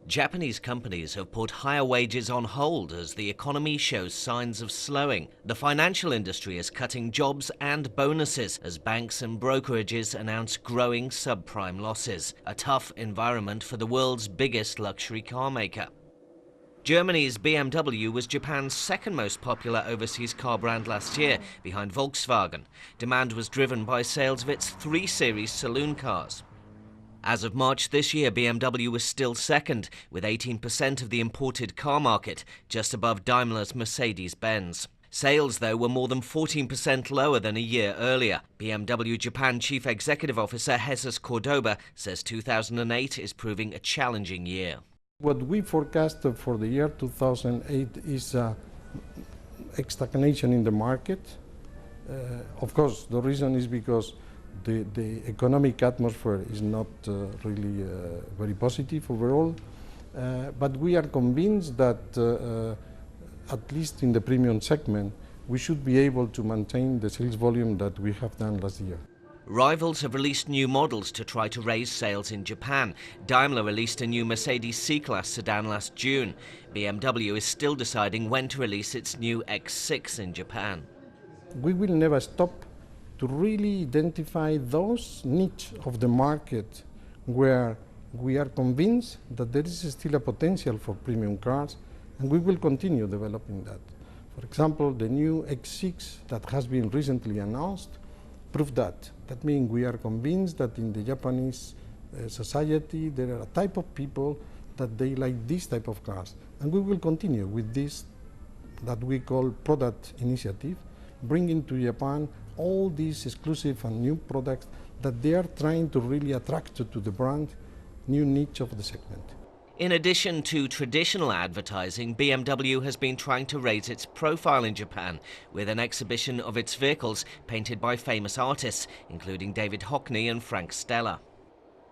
Japanese companies have put higher wages on hold as the economy shows signs of slowing. The financial industry is cutting jobs and bonuses as banks and brokerages announce growing subprime losses. A tough environment for the world's biggest luxury car maker. Germany's BMW was Japan's second most popular overseas car brand last year, behind Volkswagen. Demand was driven by sales of its 3 Series saloon cars. As of March this year, BMW was still second, with 18% of the imported car market, just above Daimler's Mercedes-Benz. Sales, though, were more than 14% lower than a year earlier. BMW Japan Chief Executive Officer Jesus Cordoba says 2008 is proving a challenging year. What we forecast for the year 2008 is stagnation in the market. Of course, the reason is because the economic atmosphere is not really very positive overall, but we are convinced that at least in the premium segment, we should be able to maintain the sales volume that we have done last year. Rivals have released new models to try to raise sales in Japan. Daimler released a new Mercedes C-Class sedan last June. BMW is still deciding when to release its new X6 in Japan. We will never stop to really identify those niches of the market where we are convinced that there is still a potential for premium cars, and we will continue developing that. For example, the new X6 that has been recently announced prove that. That means we are convinced that in the Japanese society there are a type of people that they like this type of cars. And we will continue with this that we call product initiative, bringing to Japan all these exclusive and new products that they are trying to really attract to the brand, new niche of the segment. In addition to traditional advertising, BMW has been trying to raise its profile in Japan with an exhibition of its vehicles painted by famous artists, including David Hockney and Frank Stella.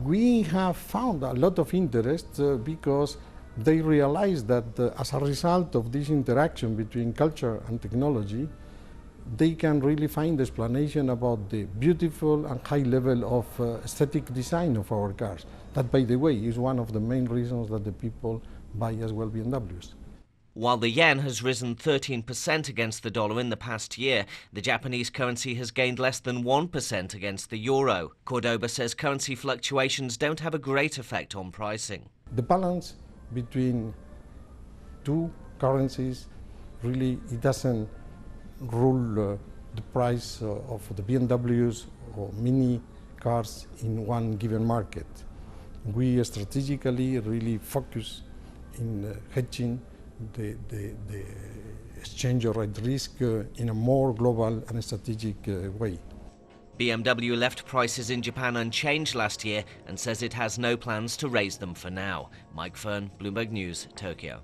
We have found a lot of interest because they realize that as a result of this interaction between culture and technology, they can really find explanation about the beautiful and high level of aesthetic design of our cars. That, by the way, is one of the main reasons that the people buy as well BMWs. While the yen has risen 13% against the dollar in the past year, the Japanese currency has gained less than 1% against the euro. Cordoba says currency fluctuations don't have a great effect on pricing. The balance between two currencies, really, it doesn't rule the price of the BMWs or mini cars in one given market. We strategically really focus in hedging the exchange rate risk in a more global and strategic way. BMW left prices in Japan unchanged last year and says it has no plans to raise them for now. Mike Fern, Bloomberg News, Tokyo.